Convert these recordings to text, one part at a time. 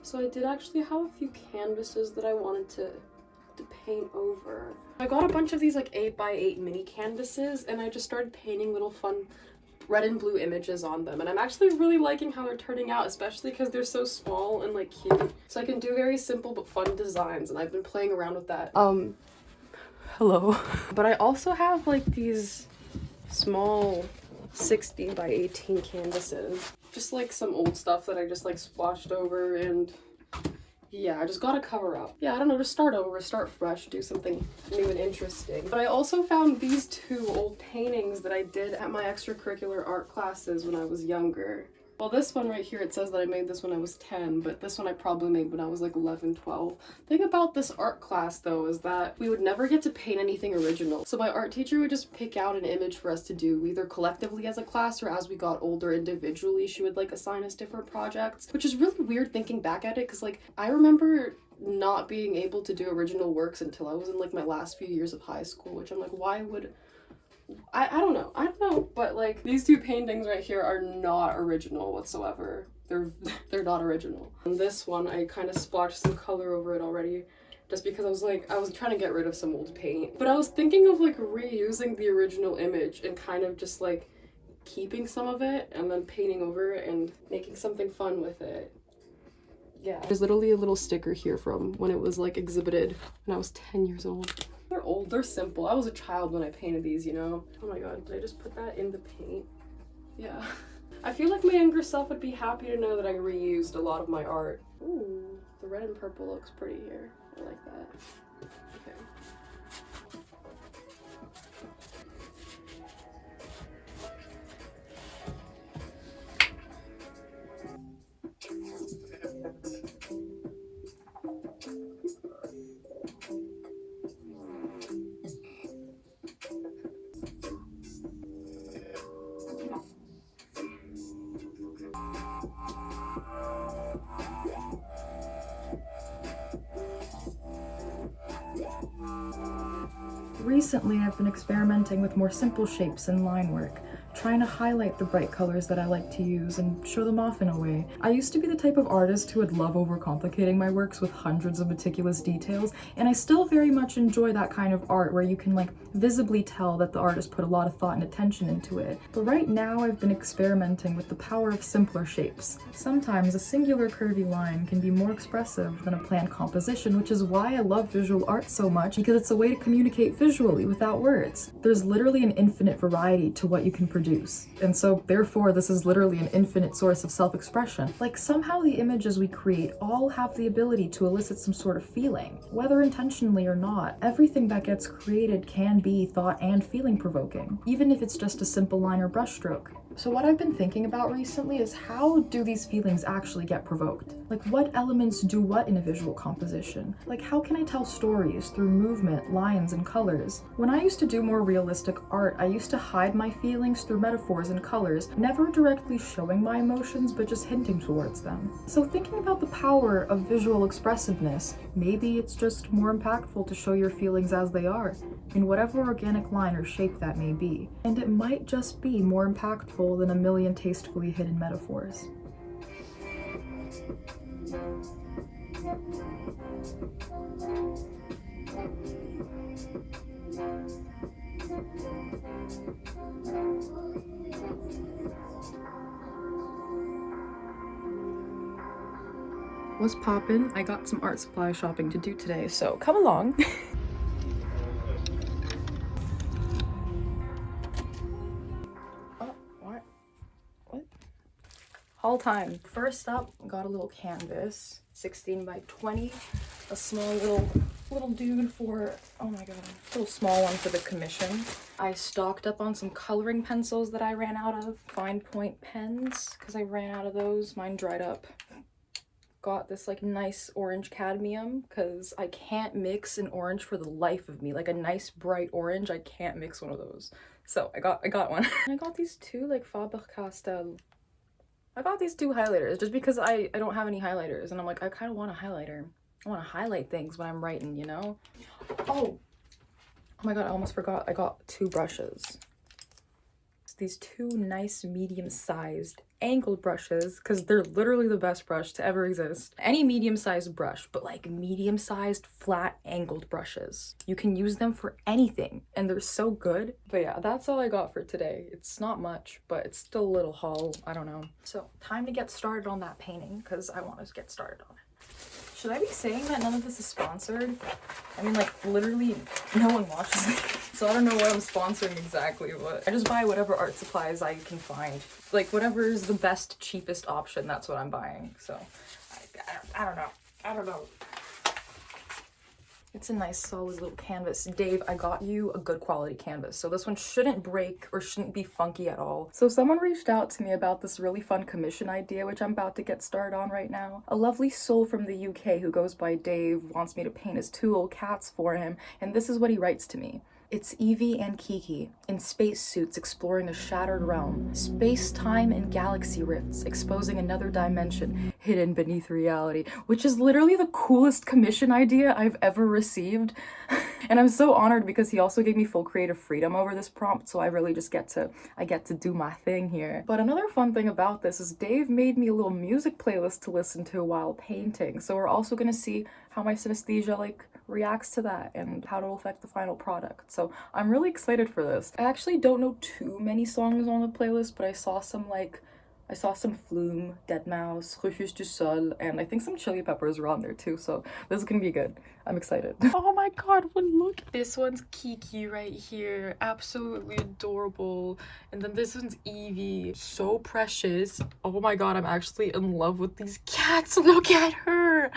So I did actually have a few canvases that I wanted to paint over. I got a bunch of these like 8x8 mini canvases and I just started painting little fun red and blue images on them, and I'm actually really liking how they're turning out, especially because they're so small and like cute. So I can do very simple but fun designs, and I've been playing around with that. Hello. But I also have like these small 16x18 canvases, just like some old stuff that I just like splotched over, and yeah, I just gotta cover up. Yeah, I don't know, just start over, start fresh, do something new and interesting. But I also found these two old paintings that I did at my extracurricular art classes when I was younger. Well, this one right here, it says that I made this when I was 10, but this one I probably made when I was like 11, 12. The thing about this art class, though, is that we would never get to paint anything original. So my art teacher would just pick out an image for us to do, either collectively as a class or as we got older individually. She would like assign us different projects, which is really weird thinking back at it, because like I remember not being able to do original works until I was in like my last few years of high school, which I'm like, why would... I don't know, but like these two paintings right here are not original whatsoever. They're not original. And this one, I kind of splotched some color over it already, just because I was trying to get rid of some old paint. But I was thinking of like reusing the original image and kind of just like keeping some of it and then painting over it and making something fun with it. Yeah. There's literally a little sticker here from when it was like exhibited when I was 10 years old. They're old, they're simple. I was a child when I painted these, you know? Oh my god, did I just put that in the paint? Yeah. I feel like my younger self would be happy to know that I reused a lot of my art. Ooh, the red and purple looks pretty here. I like that. Okay. Recently, I've been experimenting with more simple shapes and line work, trying to highlight the bright colors that I like to use and show them off in a way. I used to be the type of artist who would love overcomplicating my works with hundreds of meticulous details, and I still very much enjoy that kind of art where you can like visibly tell that the artist put a lot of thought and attention into it. But right now, I've been experimenting with the power of simpler shapes. Sometimes a singular curvy line can be more expressive than a planned composition, which is why I love visual art so much, because it's a way to communicate visually without words. There's literally an infinite variety to what you can produce. And so therefore this is literally an infinite source of self-expression. Like somehow the images we create all have the ability to elicit some sort of feeling. Whether intentionally or not, everything that gets created can be thought and feeling provoking, even if it's just a simple line or brushstroke. So what I've been thinking about recently is how do these feelings actually get provoked? Like what elements do what in a visual composition? Like how can I tell stories through movement, lines, and colors? When I used to do more realistic art, I used to hide my feelings through metaphors and colors, never directly showing my emotions, but just hinting towards them. So thinking about the power of visual expressiveness, maybe it's just more impactful to show your feelings as they are, in whatever organic line or shape that may be. And it might just be more impactful than a million tastefully hidden metaphors. What's poppin'? I got some art supply shopping to do today, so come along. Haul time. First up, got a little canvas, 16x20, a small little dude for, oh my god, a little small one for the commission. I stocked up on some coloring pencils that I ran out of, fine point pens, because I ran out of those, mine dried up. Got this like nice orange cadmium, because I can't mix an orange for the life of me, like a nice bright orange, I can't mix one of those. So I got one. I got these two like Faber-Castell. I got these two highlighters just because I don't have any highlighters, and I'm like, I kind of want a highlighter. I want to highlight things when I'm writing, you know? Oh my god, I almost forgot. I got two brushes. these two nice medium-sized angled brushes, because they're literally the best brush to ever exist. Any medium-sized brush, but like medium-sized flat angled brushes. You can use them for anything and they're so good. But yeah, that's all I got for today. It's not much, but it's still a little haul. I don't know. So time to get started on that painting because I want to get started on it. Should I be saying that none of this is sponsored? I mean, like, literally no one watches it. So I don't know what I'm sponsoring exactly, but I just buy whatever art supplies I can find. Like, whatever is the best, cheapest option, that's what I'm buying. So, I don't know. I don't know. It's a nice solid little canvas. Dave, I got you a good quality canvas, so this one shouldn't break or shouldn't be funky at all. So someone reached out to me about this really fun commission idea, which I'm about to get started on right now. A lovely soul from the UK who goes by Dave wants me to paint his two little cats for him, and this is what he writes to me. It's Evie and Kiki in spacesuits exploring a shattered realm, space-time and galaxy rifts exposing another dimension hidden beneath reality, which is literally the coolest commission idea I've ever received. And I'm so honored because he also gave me full creative freedom over this prompt, so I really just get to do my thing here. But another fun thing about this is Dave made me a little music playlist to listen to while painting, so we're also gonna see how my synesthesia like reacts to that and how it'll affect the final product. So I'm really excited for this. I actually don't know too many songs on the playlist, but I saw some Flume, Deadmau5, Refuse du Sol, and I think some Chili Peppers were on there too, so this is gonna be good. I'm excited. Oh my god, look! This one's Kiki right here. Absolutely adorable. And then this one's Evie. So precious. Oh my god, I'm actually in love with these cats. Look at her!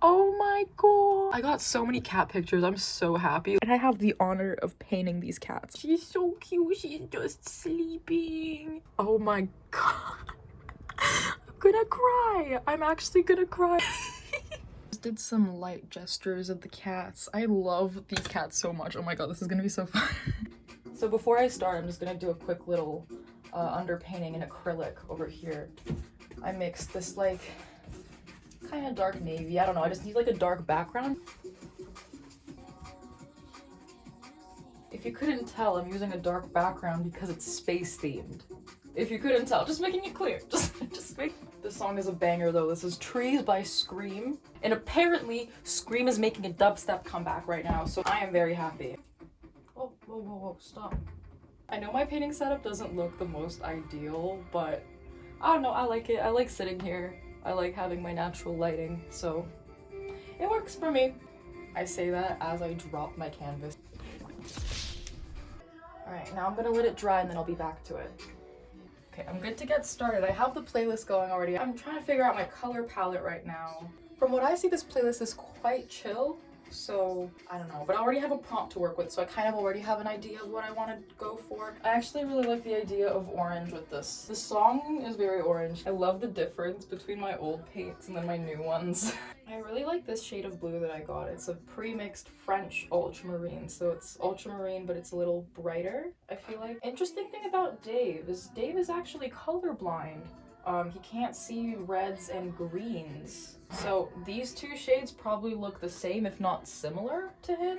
Oh my god! I got so many cat pictures. I'm so happy. And I have the honor of painting these cats. She's so cute. She's just sleeping. Oh my god. I'm gonna cry. I'm actually gonna cry. Just did some light gestures of the cats. I love these cats so much. Oh my god, this is gonna be so fun. So before I start, I'm just gonna do a quick little underpainting in acrylic over here. I mixed this like kind of dark navy. I don't know. I just need like a dark background. If you couldn't tell, I'm using a dark background because it's space themed. If you couldn't tell, just making it clear. Just make. This song is a banger though. This is Trees by Scream. And apparently, Scream is making a dubstep comeback right now, so I am very happy. Oh, whoa, stop. I know my painting setup doesn't look the most ideal, but I don't know, I like it. I like sitting here. I like having my natural lighting, so it works for me. I say that as I drop my canvas. Alright, now I'm gonna let it dry and then I'll be back to it. Okay, I'm good to get started. I have the playlist going already. I'm trying to figure out my color palette right now. From what I see, this playlist is quite chill, so I don't know. But I already have a prompt to work with, so I kind of already have an idea of what I want to go for. I actually really like the idea of orange with this. The song is very orange. I love the difference between my old paints and then my new ones. I really like this shade of blue that I got. It's a pre-mixed French ultramarine, so it's ultramarine, but it's a little brighter, I feel like. Interesting thing about Dave is actually colorblind. He can't see reds and greens. So these two shades probably look the same, if not similar to him.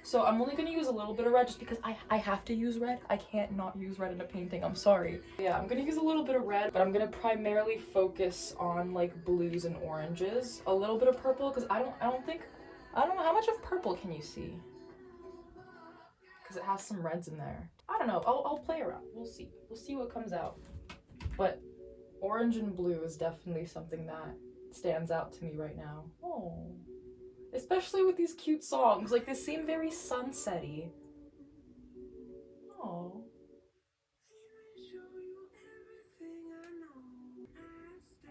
So I'm only gonna use a little bit of red just because I have to use red. I can't not use red in a painting, I'm sorry. Yeah, I'm gonna use a little bit of red, but I'm gonna primarily focus on like blues and oranges. A little bit of purple, because I don't know, how much of purple can you see? Because it has some reds in there. I don't know, I'll play around, we'll see. We'll see what comes out. But orange and blue is definitely something that stands out to me right now. Oh. Especially with these cute songs, like they seem very sunsetty. Oh.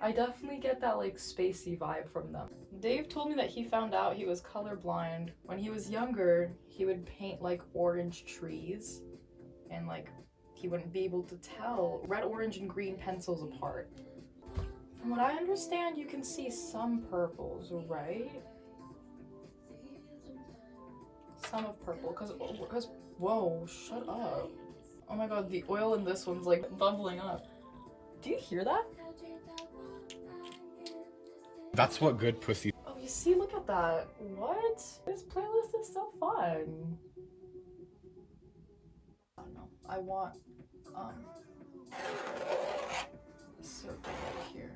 I definitely get that like spacey vibe from them. Dave told me that he found out he was colorblind. When he was younger, he would paint like orange trees and like he wouldn't be able to tell red, orange, and green pencils apart. From what I understand, you can see some purples, right? Some of purple, because whoa, shut up. Oh my god, the oil in this one's like bubbling up. Do you hear that? That's what good pussy. Oh, you see, look at that. What? This playlist is so fun. I want a circle right here.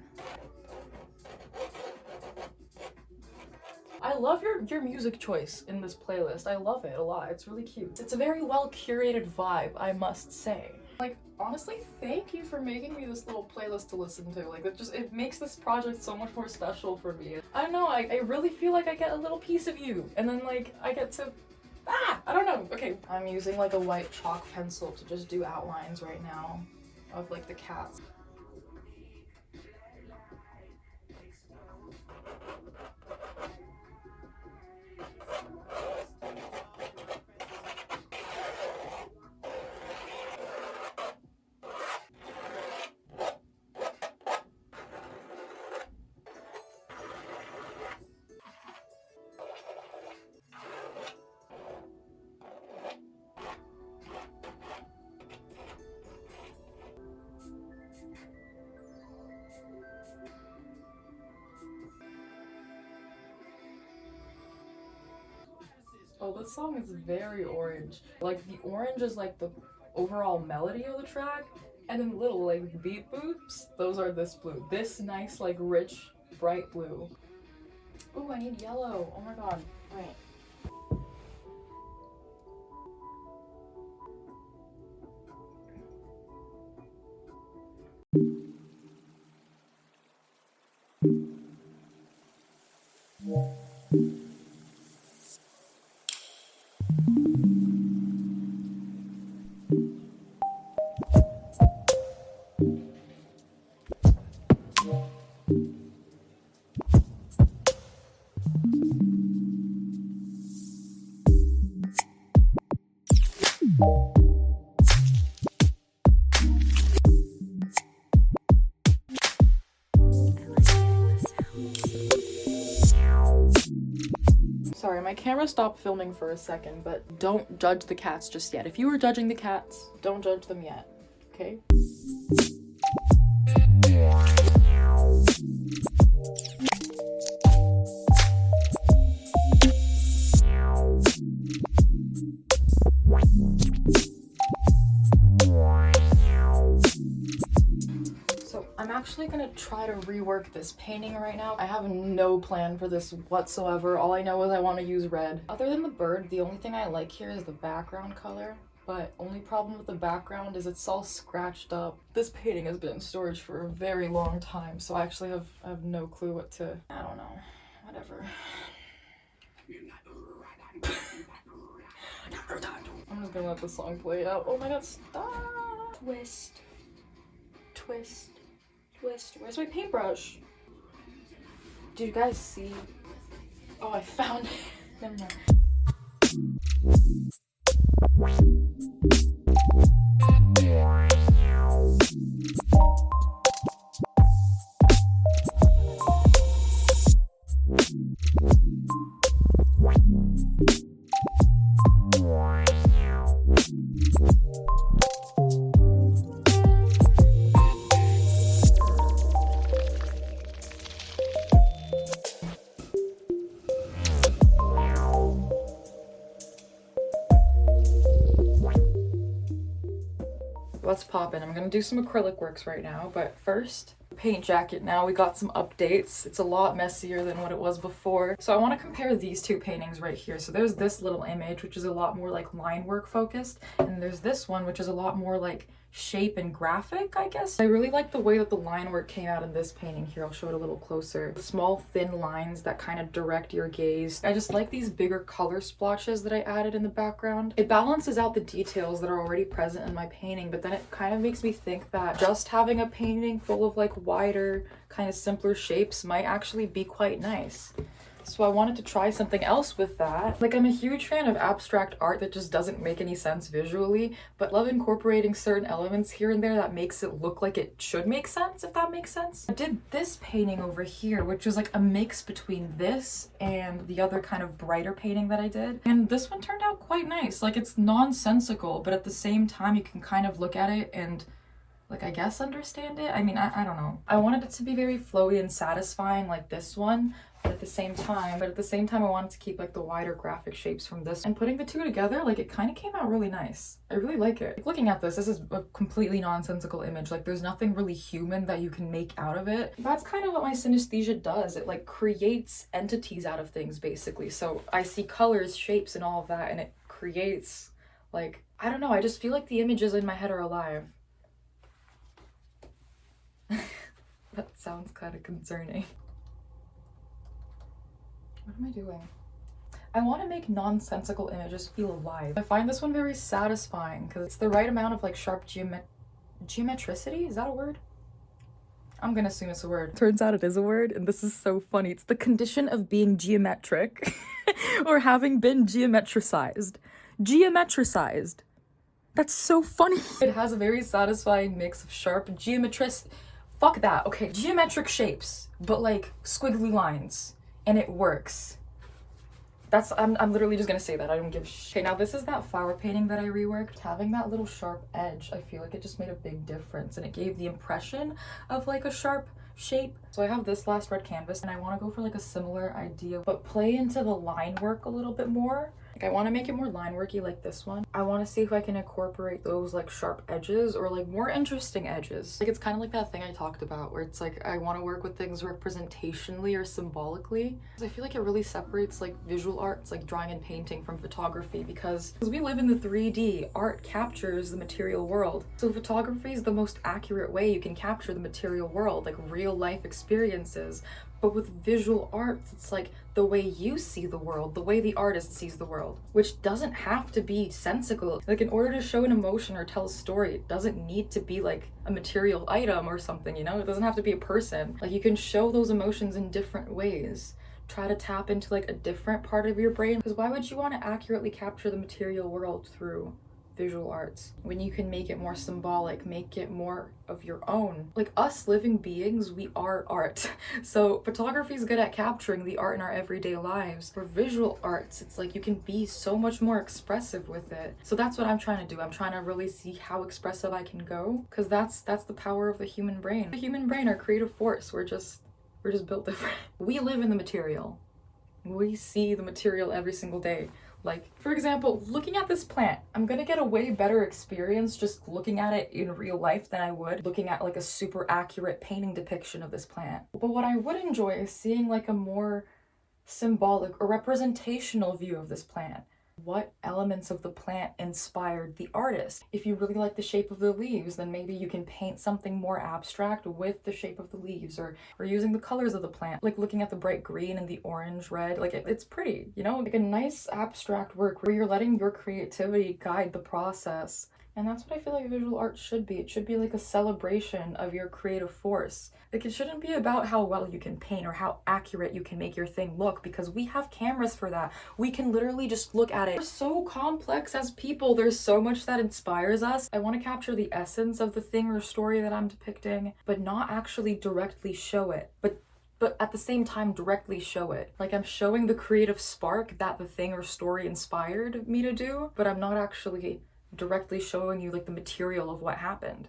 I love your music choice in this playlist. I love it a lot. It's really cute. It's a very well curated vibe, I must say. Like, honestly, thank you for making me this little playlist to listen to. Like, it makes this project so much more special for me. I don't know, I really feel like I get a little piece of you, and then like I get to I don't know. Okay, I'm using like a white chalk pencil to just do outlines right now of like the cats. Oh, this song is very orange. Like, the orange is like the overall melody of the track, and then little like beat boops, those are this blue. This nice like rich bright blue. Oh, I need yellow. Oh my god. Wait. Sorry, my camera stopped filming for a second, but don't judge the cats just yet. If you were judging the cats, don't judge them yet, okay? I'm actually gonna try to rework this painting right now. I have no plan for this whatsoever. All I know is I want to use red. Other than the bird, the only thing I like here is the background color. But only problem with the background is it's all scratched up. This painting has been in storage for a very long time, so I actually have no clue what to... I don't know. Whatever. I'm just gonna let the song play out. Oh my god, stop! Twist. Twist. Twist. Where's my paintbrush? Did you guys see? Oh, I found it. Never mind. Let's pop in. I'm gonna do some acrylic works right now, but first, paint jacket. Now we got some updates. It's a lot messier than what it was before. So I want to compare these two paintings right here. So there's this little image, which is a lot more like line work focused, and there's this one, which is a lot more like shape and graphic, I guess. I really like the way that the line work came out in this painting here. I'll show it a little closer. Small thin lines that kind of direct your gaze. I just like these bigger color splotches that I added in the background. It balances out the details that are already present in my painting, but then it kind of makes me think that just having a painting full of like wider, kind of simpler shapes might actually be quite nice. So I wanted to try something else with that. Like, I'm a huge fan of abstract art that just doesn't make any sense visually, but love incorporating certain elements here and there that makes it look like it should make sense, if that makes sense. I did this painting over here, which was like a mix between this and the other kind of brighter painting that I did. And this one turned out quite nice. Like, it's nonsensical, but at the same time, you can kind of look at it and like, I guess understand it. I mean, I don't know. I wanted it to be very flowy and satisfying like this one, but at the the same time, but at the same time I wanted to keep like the wider graphic shapes from this. And putting the two together, like it kind of came out really nice. I really like it. Like, looking at this is a completely nonsensical image. Like there's nothing really human that you can make out of it. That's kind of what my synesthesia does. It like creates entities out of things basically. So I see colors, shapes, and all of that, and it creates like, I don't know, I just feel like the images in my head are alive. That sounds kind of concerning. What am I doing? I want to make nonsensical images feel alive. I find this one very satisfying because it's the right amount of like sharp geometricity. Is that a word? I'm gonna assume it's a word. Turns out it is a word, and this is so funny. It's the condition of being geometric or having been geometricized. Geometricized. That's so funny. It has a very satisfying mix of sharp fuck that. Okay, geometric shapes, but like squiggly lines. And it works. I'm literally just gonna say that. I don't give a shit. Okay, now this is that flower painting that I reworked. Having that little sharp edge, I feel like it just made a big difference, and it gave the impression of like a sharp shape. So I have this last red canvas, and I want to go for like a similar idea, but play into the line work a little bit more. Like I want to make it more line worky like this one. I want to see if I can incorporate those like sharp edges or like more interesting edges. Like it's kind of like that thing I talked about where it's like I want to work with things representationally or symbolically. I feel like it really separates like visual arts like drawing and painting from photography because we live in the 3D. Art captures the material world. So photography is the most accurate way you can capture the material world, like real life experiences. But with visual arts, it's like the way you see the world, the way the artist sees the world, which doesn't have to be sensical. Like in order to show an emotion or tell a story, it doesn't need to be like a material item or something, you know? It doesn't have to be a person. Like you can show those emotions in different ways. Try to tap into like a different part of your brain. Because why would you want to accurately capture the material world through visual arts when you can make it more symbolic, make it more of your own? Like us living beings, we are art. So photography is good at capturing the art in our everyday lives. For visual arts, it's like you can be so much more expressive with it. So that's what I'm trying to do. I'm trying to really see how expressive I can go, because that's the power of the human brain. The human brain, our creative force, we're just built different. We live in the material. We see the material every single day. Like, for example, looking at this plant, I'm gonna get a way better experience just looking at it in real life than I would looking at like a super accurate painting depiction of this plant. But what I would enjoy is seeing like a more symbolic or representational view of this plant. What elements of the plant inspired the artist? If you really like the shape of the leaves, then maybe you can paint something more abstract with the shape of the leaves, or using the colors of the plant, like looking at the bright green and the orange red. Like it's pretty, you know, like a nice abstract work where you're letting your creativity guide the process. And that's what I feel like visual art should be. It should be like a celebration of your creative force. Like it shouldn't be about how well you can paint or how accurate you can make your thing look, because we have cameras for that. We can literally just look at it. We're so complex as people. There's so much that inspires us. I want to capture the essence of the thing or story that I'm depicting, but not actually directly show it. But at the same time, directly show it. Like I'm showing the creative spark that the thing or story inspired me to do, but I'm not actually directly showing you like the material of what happened,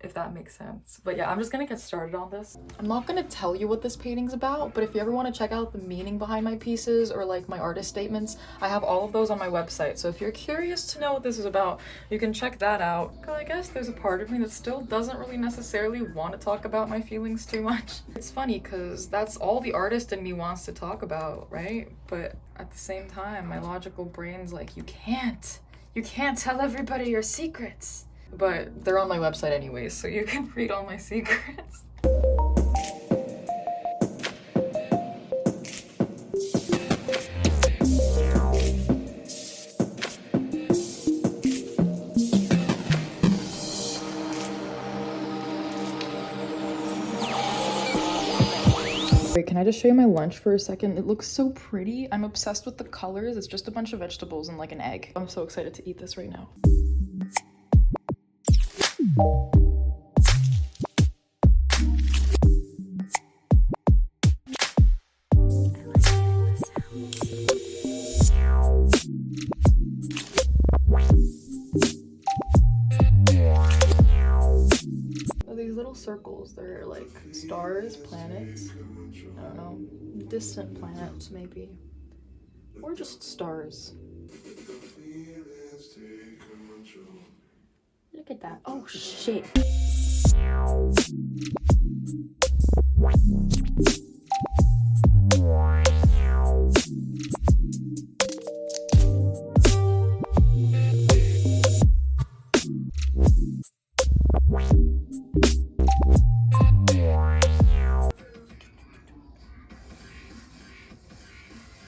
if that makes sense. But yeah, I'm just gonna get started on this. I'm not gonna tell you what this painting's about, but if you ever want to check out the meaning behind my pieces or like my artist statements, I have all of those on my website. So if you're curious to know what this is about, you can check that out. I guess there's a part of me that still doesn't really necessarily want to talk about my feelings too much. It's funny because that's all the artist in me wants to talk about, right? But at the same time, my logical brain's like, you can't tell everybody your secrets. But they're on my website anyways, so you can read all my secrets. Wait, can I just show you my lunch for a second? It looks so pretty. I'm obsessed with the colors. It's just a bunch of vegetables and like an egg. I'm so excited to eat this right now. sparkles. They're like stars, planets, I don't know, distant planets maybe, or just stars. Look at that. Oh shit.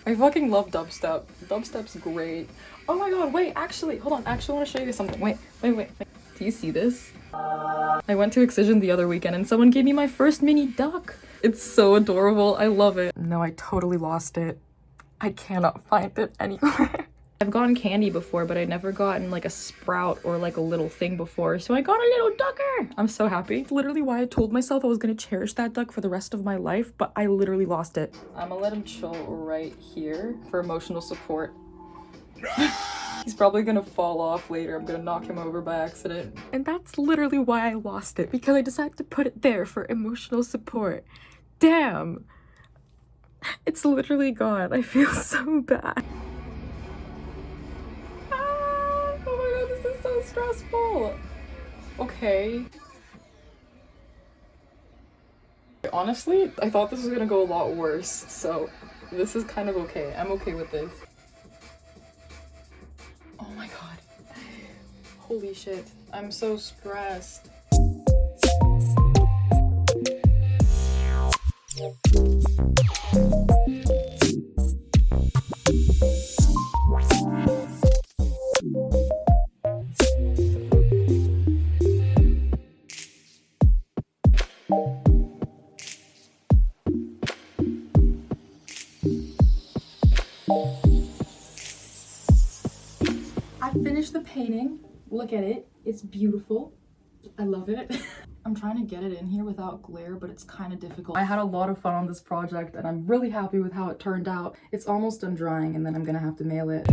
I fucking love dubstep. Dubstep's great. Oh my god, wait, actually, hold on. Actually, I want to show you something. Wait. Do you see this? I went to Excision the other weekend and someone gave me my first mini duck. It's so adorable. I love it. No, I totally lost it. I cannot find it anywhere. I've gotten candy before, but I'd never gotten like a sprout or like a little thing before, so I got a little ducker! I'm so happy. It's literally why I told myself I was gonna cherish that duck for the rest of my life, but I literally lost it. I'm gonna let him chill right here for emotional support. He's probably gonna fall off later. I'm gonna knock him over by accident. And that's literally why I lost it, because I decided to put it there for emotional support. Damn! It's literally gone. I feel so bad. So stressful. Okay. Honestly, I thought this was gonna go a lot worse, so this is kind of okay. I'm okay with this. Oh my god. Holy shit. I'm so stressed. I finished the painting. Look at it. It's beautiful. I love it. I'm trying to get it in here without glare, but it's kind of difficult. I had a lot of fun on this project and I'm really happy with how it turned out. It's almost done drying and then I'm gonna have to mail it.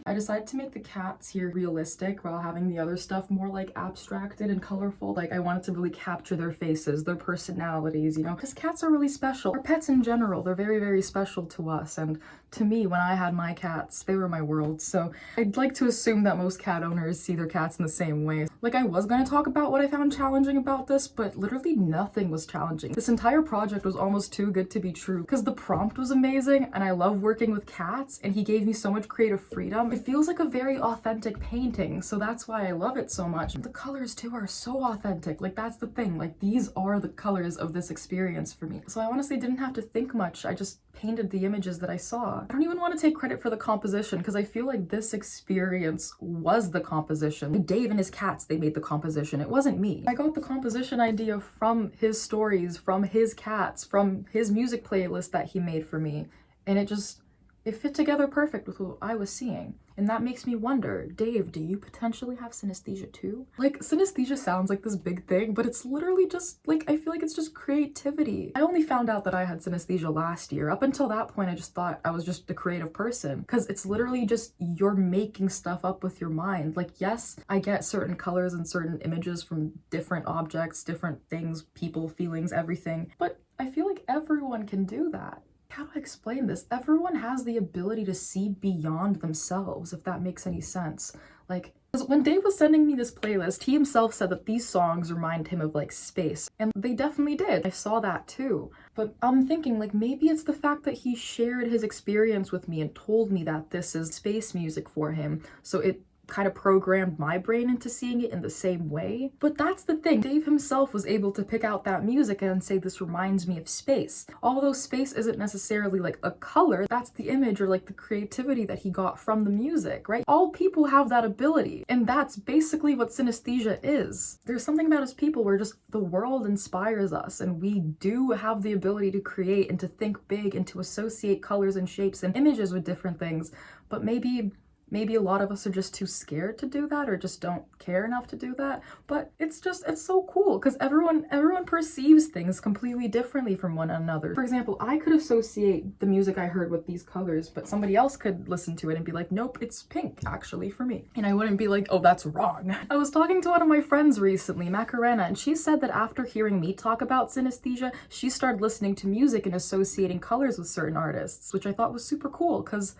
I decided to make the cats here realistic while having the other stuff more like abstracted and colorful. Like I wanted to really capture their faces, their personalities, you know, because cats are really special. Our pets in general, they're very, very special to us. And to me, when I had my cats, they were my world. So I'd like to assume that most cat owners see their cats in the same way. Like I was going to talk about what I found challenging about this, but literally nothing was challenging. This entire project was almost too good to be true because the prompt was amazing and I love working with cats and he gave me so much creative freedom. It feels like a very authentic painting, so that's why I love it so much. The colors too are so authentic. Like that's the thing, like these are the colors of this experience for me. So I honestly didn't have to think much. I just painted the images that I saw. I don't even want to take credit for the composition because I feel like this experience was the composition. Dave and his cats, they made the composition. It wasn't me. I got the composition idea from his stories, from his cats, from his music playlist that he made for me. And it fit together perfect with what I was seeing. And that makes me wonder, Dave, do you potentially have synesthesia too? Like, synesthesia sounds like this big thing, but it's literally just, like, I feel like it's just creativity. I only found out that I had synesthesia last year. Up until that point, I just thought I was just a creative person. Because it's literally just, you're making stuff up with your mind. Like, yes, I get certain colors and certain images from different objects, different things, people, feelings, everything. But I feel like everyone can do that. How do I explain this? Everyone has the ability to see beyond themselves, if that makes any sense. Like, when Dave was sending me this playlist, he himself said that these songs remind him of like space, and they definitely did. I saw that too. But I'm thinking like maybe it's the fact that he shared his experience with me and told me that this is space music for him, so it kind of programmed my brain into seeing it in the same way. But that's the thing, Dave himself was able to pick out that music and say this reminds me of space. Although space isn't necessarily like a color, that's the image or like the creativity that he got from the music, right? All people have that ability, and that's basically what synesthesia is. There's something about us people where just the world inspires us and we do have the ability to create and to think big and to associate colors and shapes and images with different things, but maybe Maybe a lot of us are just too scared to do that or just don't care enough to do that, but it's so cool because everyone perceives things completely differently from one another. For example, I could associate the music I heard with these colors, but somebody else could listen to it and be like, nope, it's pink actually for me. And I wouldn't be like, oh, that's wrong. I was talking to one of my friends recently, Macarena, and she said that after hearing me talk about synesthesia, she started listening to music and associating colors with certain artists, which I thought was super cool because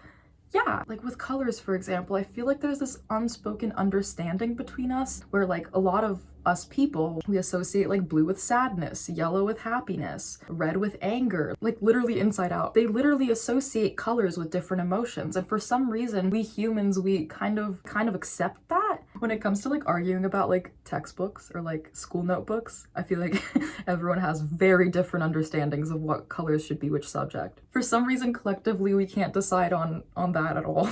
yeah, like with colors, for example, I feel like there's this unspoken understanding between us where like a lot of us people, we associate like blue with sadness, yellow with happiness, red with anger, like literally inside out. They literally associate colors with different emotions. And for some reason, we humans, we kind of accept that when it comes to like arguing about like textbooks or like school notebooks. I feel like everyone has very different understandings of what colors should be which subject. For some reason, collectively, we can't decide on that at all.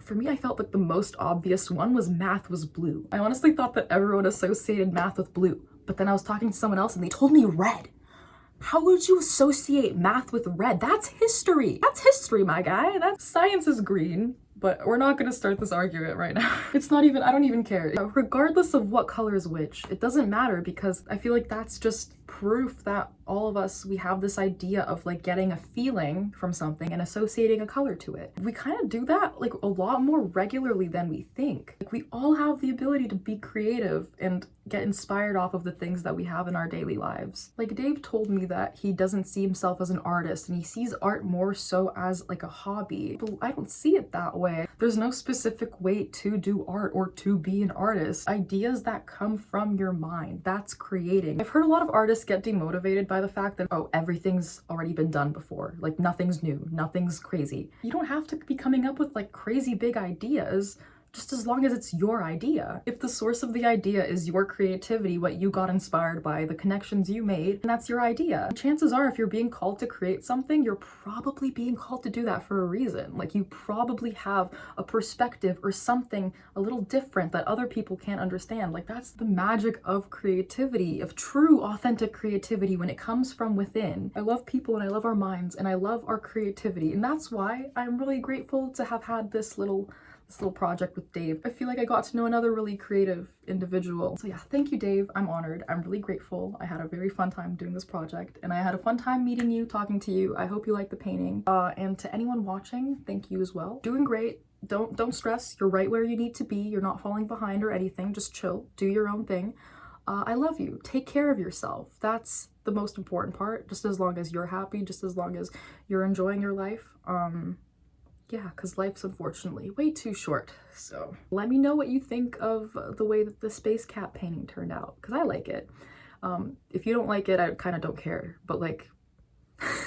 For me, I felt like the most obvious one was math was blue. I honestly thought that everyone associated math with blue, but then I was talking to someone else and they told me red. How would you associate math with red? That's history. That's history, my guy. That's science is green. But we're not gonna start this argument right now. It's not even, I don't even care. Regardless of what color is which, it doesn't matter because I feel like that's just proof that all of us, we have this idea of like getting a feeling from something and associating a color to it. We kind of do that like a lot more regularly than we think. Like we all have the ability to be creative and get inspired off of the things that we have in our daily lives. Like Dave told me that he doesn't see himself as an artist and he sees art more so as like a hobby. But I don't see it that way. There's no specific way to do art or to be an artist. Ideas that come from your mind, that's creating. I've heard a lot of artists get demotivated by the fact that, oh, everything's already been done before. Like nothing's new, nothing's crazy. You don't have to be coming up with like crazy big ideas, just as long as it's your idea. If the source of the idea is your creativity, what you got inspired by, the connections you made, and that's your idea. Chances are if you're being called to create something, you're probably being called to do that for a reason. Like you probably have a perspective or something a little different that other people can't understand. Like that's the magic of creativity, of true authentic creativity when it comes from within. I love people and I love our minds and I love our creativity. And that's why I'm really grateful to have had this little project with Dave. I feel like I got to know another really creative individual. So yeah, thank you, Dave. I'm honored. I'm really grateful. I had a very fun time doing this project and I had a fun time meeting you, talking to you. I hope you like the painting. And to anyone watching, thank you as well. Doing great. Don't stress. You're right where you need to be. You're not falling behind or anything. Just chill. Do your own thing. I love you. Take care of yourself. That's the most important part. Just as long as you're happy, just as long as you're enjoying your life. Yeah, because life's unfortunately way too short. So let me know what you think of the way that the space cat painting turned out, because I like it. If you don't like it, I kind of don't care. But like,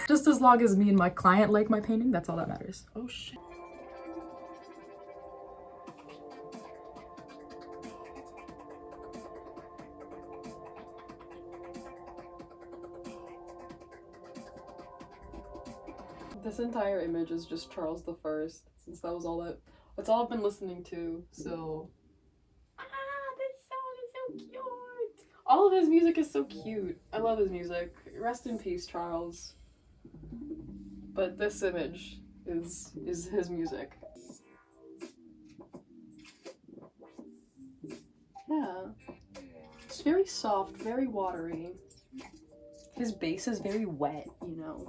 just as long as me and my client like my painting, that's all that matters. Oh shit. This entire image is just Charles the First, since that's all I've been listening to, so. This song is so cute! All of his music is so cute. I love his music. Rest in peace, Charles. But this image is his music. Yeah. It's very soft, very watery. His bass is very wet, you know.